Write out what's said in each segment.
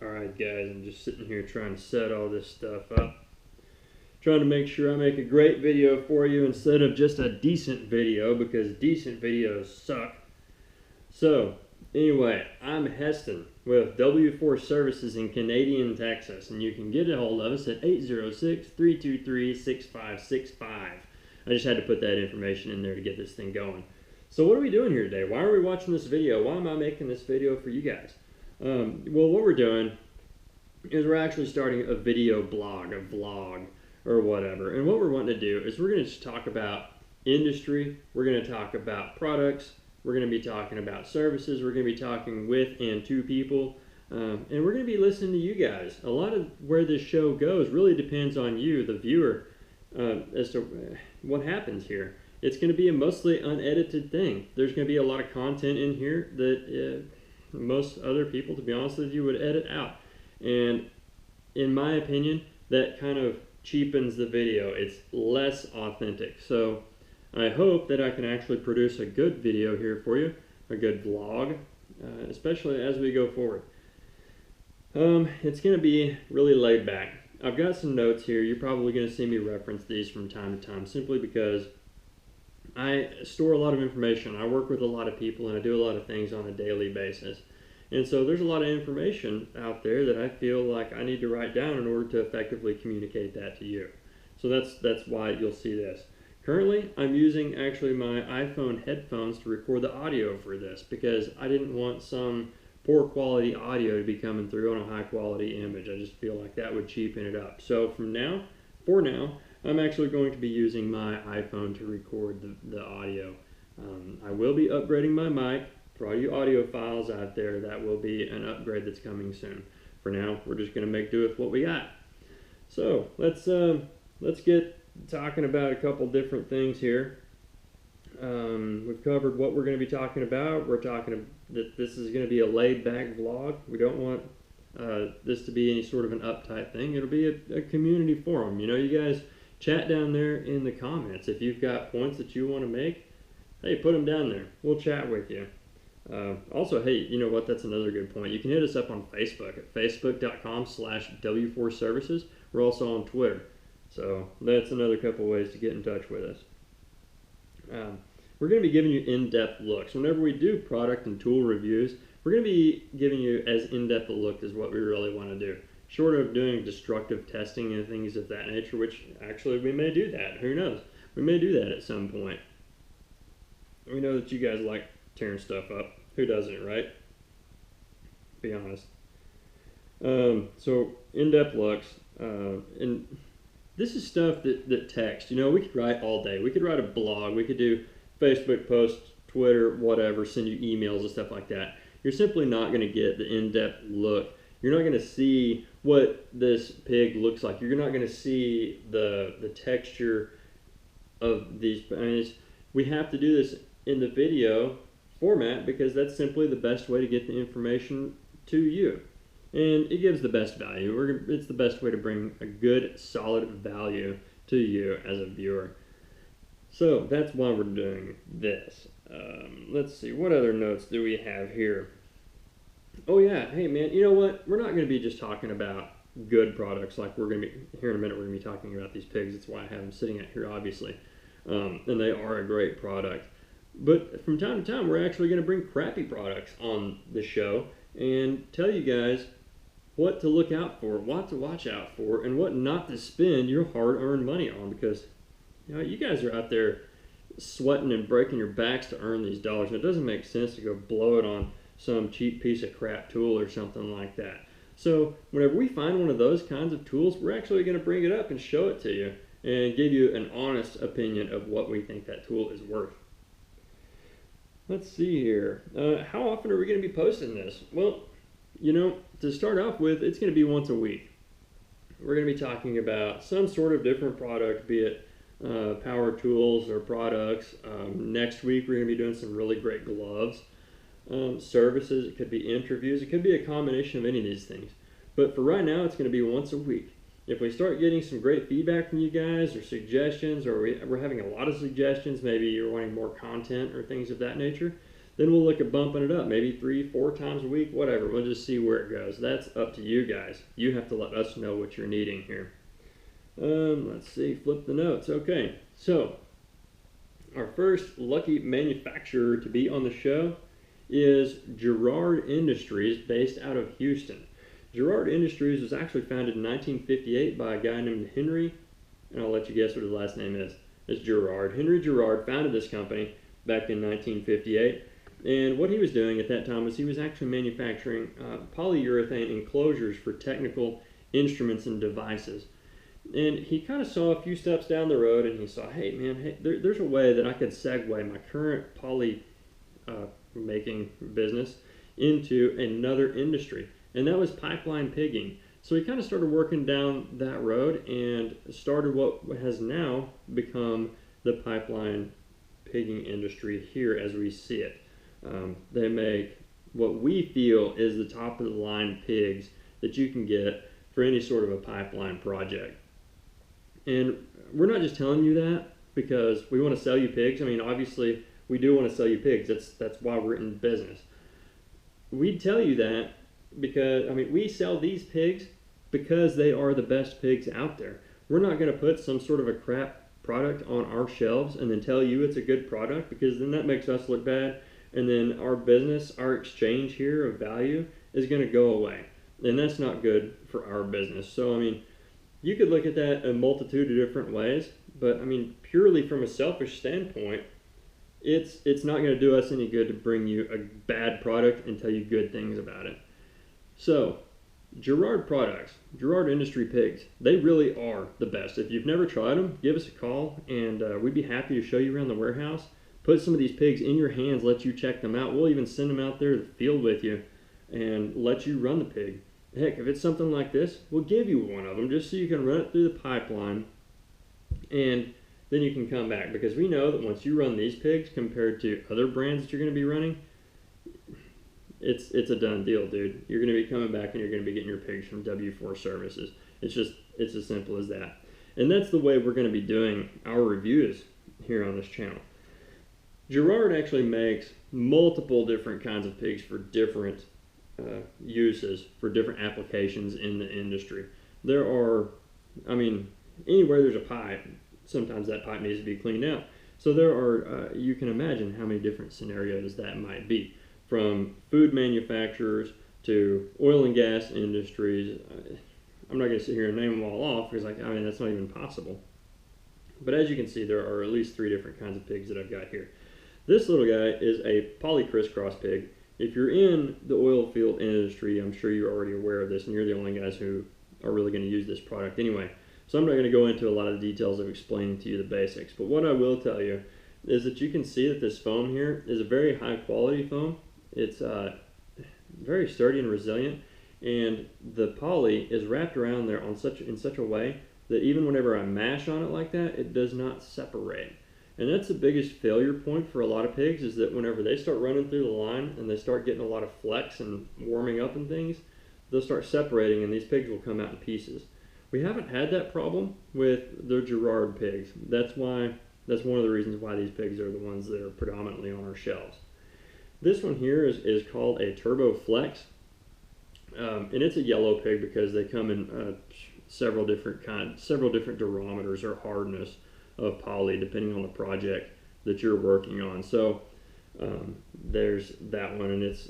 Alright guys, I'm just sitting here trying to set all this stuff up. Trying to make sure I make a great video for you instead of just a decent video, because decent videos suck. So, anyway, I'm Heston with W4 Services in Canadian, Texas, and you can get a hold of us at 806-323-6565. I just had to put that information in there to get this thing going. So what are we doing here today? Why are we watching this video? Why am I making this video for you guys? Well, what we're doing is we're actually starting a video blog, a vlog, or whatever. And what we're wanting to do is we're going to just talk about industry, we're going to talk about products, we're going to be talking about services, we're going to be talking with and to people, and we're going to be listening to you guys. A lot of where this show goes really depends on you, the viewer, as to what happens here. It's going to be a mostly unedited thing. There's going to be a lot of content in here that most other people, to be honest with you, would edit out. And in my opinion, that kind of cheapens the video. It's less authentic. So I hope that I can actually produce a good video here for you, a good vlog, especially as we go forward. It's going to be really laid back. I've got some notes here. You're probably going to see me reference these from time to time simply because I store a lot of information. I work with a lot of people and I do a lot of things on a daily basis. And so there's a lot of information out there that I feel like I need to write down in order to effectively communicate that to you. So that's why you'll see this. Currently, I'm using actually my iPhone headphones to record the audio for this because I didn't want some poor quality audio to be coming through on a high quality image. I just feel like that would cheapen it up. So for now, I'm actually going to be using my iPhone to record the audio. I will be upgrading my mic. For all you audiophiles out there, that will be an upgrade that's coming soon. For now, we're just going to make do with what we got. So let's get talking about a couple different things here. We've covered what we're going to be talking about. We're talking that this is going to be a laid-back vlog. We don't want this to be any sort of an uptight thing. It'll be a community forum. You know, you guys chat down there in the comments. If you've got points that you want to make, hey, put them down there. We'll chat with you. Also, hey, you know what? That's another good point. You can hit us up on Facebook at facebook.com/W4Services. We're also on Twitter. So that's another couple ways to get in touch with us. We're going to be giving you in-depth looks. Whenever we do product and tool reviews, we're going to be giving you as in-depth a look as what we really want to do. Short of doing destructive testing and things of that nature, which actually we may do that. Who knows? We may do that at some point. We know that you guys like tearing stuff up. Who doesn't, right? Be honest. So in-depth looks, and this is stuff that text. You know, we could write all day. We could write a blog. We could do Facebook posts, Twitter, whatever, send you emails and stuff like that. You're simply not going to get the in-depth look. You're not going to see what this pig looks like. You're not going to see the texture of these. I mean, we have to do this in the video format because that's simply the best way to get the information to you. And it gives the best value. It's the best way to bring a good, solid value to you as a viewer. So that's why we're doing this. Let's see, what other notes do we have here? Oh yeah, hey man, you know what? We're not going to be just talking about good products like we're going to be, here in a minute we're going to be talking about these pigs. That's why I have them sitting out here, obviously. And they are a great product. But from time to time, we're actually going to bring crappy products on the show and tell you guys what to look out for, what to watch out for, and what not to spend your hard-earned money on, because you know, you guys are out there sweating and breaking your backs to earn these dollars, and it doesn't make sense to go blow it on some cheap piece of crap tool or something like that. So whenever we find one of those kinds of tools, we're actually going to bring it up and show it to you and give you an honest opinion of what we think that tool is worth. Let's see here. How often are we going to be posting this? Well, you know, to start off with, it's going to be once a week. We're going to be talking about some sort of different product, be it power tools or products. Next week, we're going to be doing some really great gloves. Services, it could be interviews, it could be a combination of any of these things. But for right now, it's going to be once a week. If we start getting some great feedback from you guys or suggestions, or we're having a lot of suggestions, maybe you're wanting more content or things of that nature, then we'll look at bumping it up, maybe 3-4 times a week, whatever. We'll just see where it goes. That's up to you guys. You have to let us know what you're needing here. Let's see, flip the notes. Okay, so our first lucky manufacturer to be on the show is Girard Industries, based out of Houston. Girard Industries was actually founded in 1958 by a guy named Henry, and I'll let you guess what his last name is. It's Girard. Henry Girard founded this company back in 1958, and what he was doing at that time was he was actually manufacturing polyurethane enclosures for technical instruments and devices. And he kind of saw a few steps down the road, and he saw, hey, there's a way that I could segue my current poly making business into another industry, and that was pipeline pigging. So he kind of started working down that road and started what has now become the pipeline pigging industry here as we see it. They make what we feel is the top of the line pigs that you can get for any sort of a pipeline project. And we're not just telling you that because we want to sell you pigs. I mean, obviously we do want to sell you pigs. That's why we're in business. We tell you that because, I mean, we sell these pigs because they are the best pigs out there. We're not going to put some sort of a crap product on our shelves and then tell you it's a good product, because then that makes us look bad, and then our business, our exchange here of value is going to go away, and that's not good for our business. So I mean, you could look at that a multitude of different ways, but I mean, purely from a selfish standpoint, it's not going to do us any good to bring you a bad product and tell you good things about it. So Girard products, Girard Industry pigs, they really are the best. If you've never tried them, give us a call, and we'd be happy to show you around the warehouse, put some of these pigs in your hands, let you check them out. We'll even send them out there to the field with you and let you run the pig. Heck, if it's something like this, we'll give you one of them just so you can run it through the pipeline, and then you can come back, because we know that once you run these pigs compared to other brands that you're going to be running, it's a done deal, dude. You're going to be coming back and you're going to be getting your pigs from W4 Services. It's as simple as that. And that's the way we're going to be doing our reviews here on this channel. Girard actually makes multiple different kinds of pigs for different uses, for different applications in the industry. There are, I mean, anywhere there's a pipe, sometimes that pipe needs to be cleaned out. So there are, you can imagine how many different scenarios that might be, from food manufacturers to oil and gas industries. I'm not going to sit here and name them all off, because that's not even possible. But as you can see, there are at least 3 different kinds of pigs that I've got here. This little guy is a poly crisscross pig. If you're in the oil field industry, I'm sure you're already aware of this, and you're the only guys who are really going to use this product anyway. So I'm not going to go into a lot of the details of explaining to you the basics. But what I will tell you is that you can see that this foam here is a very high quality foam. It's very sturdy and resilient, and the poly is wrapped around there in such a way that even whenever I mash on it like that, it does not separate. And that's the biggest failure point for a lot of pigs, is that whenever they start running through the line and they start getting a lot of flex and warming up and things, they'll start separating and these pigs will come out in pieces. We haven't had that problem with the Girard pigs. That's one of the reasons why these pigs are the ones that are predominantly on our shelves. This one here is called a Turbo Flex, and it's a yellow pig because they come in several different durometers or hardness of poly depending on the project that you're working on. So there's that one, and it's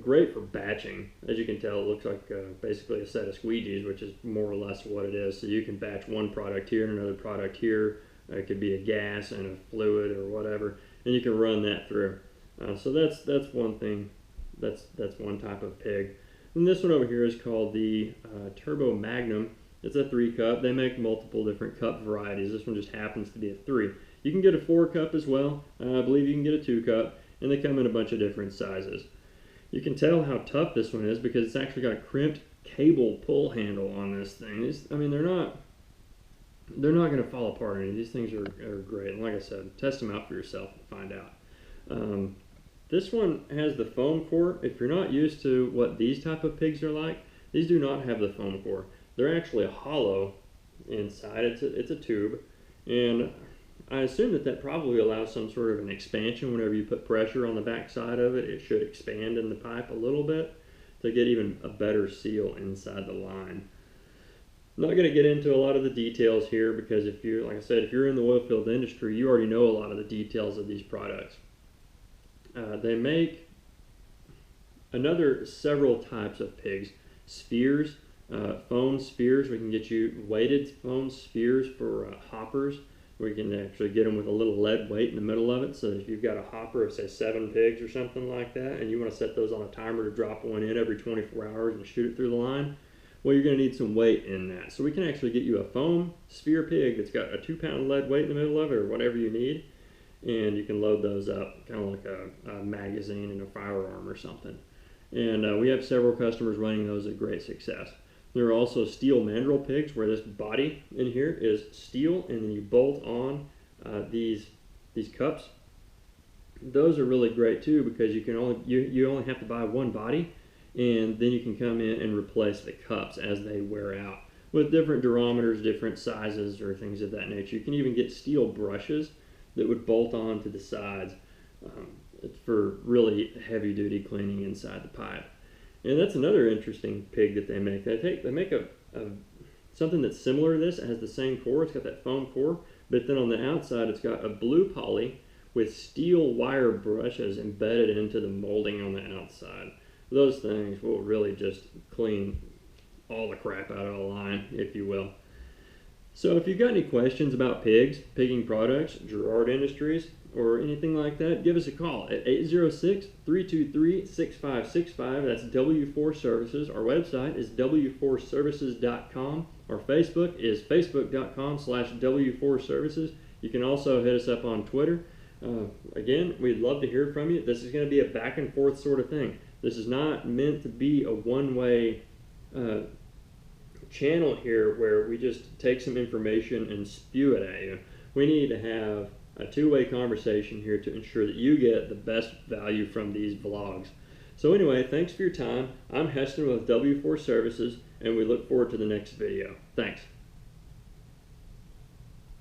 great for batching. As you can tell, it looks like basically a set of squeegees, which is more or less what it is. So you can batch one product here and another product here. It could be a gas and a fluid or whatever, and you can run that through. So that's one thing. That's one type of pig. And this one over here is called the Turbo Magnum. It's a 3-cup. They make multiple different cup varieties. This one just happens to be a 3. You can get a 4-cup as well. I believe you can get a 2-cup, and they come in a bunch of different sizes. You can tell how tough this one is because it's actually got a crimped cable pull handle on this thing. They're not going to fall apart. These things are great. And like I said, test them out for yourself and find out. This one has the foam core. If you're not used to what these type of pigs are like, these do not have the foam core. They're actually hollow inside. It's a tube, and I assume that probably allows some sort of an expansion. Whenever you put pressure on the back side of it, it should expand in the pipe a little bit to get even a better seal inside the line. I'm not going to get into a lot of the details here because if you're, like I said, if you're in the oil field industry, you already know a lot of the details of these products. They make several types of pigs. Spheres, foam spheres. We can get you weighted foam spheres for hoppers. We can actually get them with a little lead weight in the middle of it, so that if you've got a hopper of, say, 7 pigs or something like that, and you want to set those on a timer to drop one in every 24 hours and shoot it through the line, well, you're going to need some weight in that. So we can actually get you a foam sphere pig that's got a 2-pound lead weight in the middle of it, or whatever you need, and you can load those up, kind of like a magazine in a firearm or something. And we have several customers running those at great success. There are also steel mandrel pigs where this body in here is steel, and then you bolt on these cups. Those are really great too because you only have to buy one body, and then you can come in and replace the cups as they wear out with different durometers, different sizes, or things of that nature. You can even get steel brushes that would bolt on to the sides for really heavy-duty cleaning inside the pipe. And that's another interesting pig that they make. They make something that's similar to this. It has the same core. It's got that foam core, but then on the outside it's got a blue poly with steel wire brushes embedded into the molding on the outside. Those things will really just clean all the crap out of the line, if you will. So if you've got any questions about pigs, pigging products, Girard Industries, or anything like that, give us a call at 806-323-6565. That's W4 Services. Our website is w4services.com. Our Facebook is facebook.com/W4 Services. You can also hit us up on Twitter. Again, we'd love to hear from you. This is going to be a back and forth sort of thing. This is not meant to be a one-way channel here where we just take some information and spew it at you. We need to have a two-way conversation here to ensure that you get the best value from these vlogs. So anyway, thanks for your time. I'm Heston with W4 Services, and we look forward to the next video. Thanks.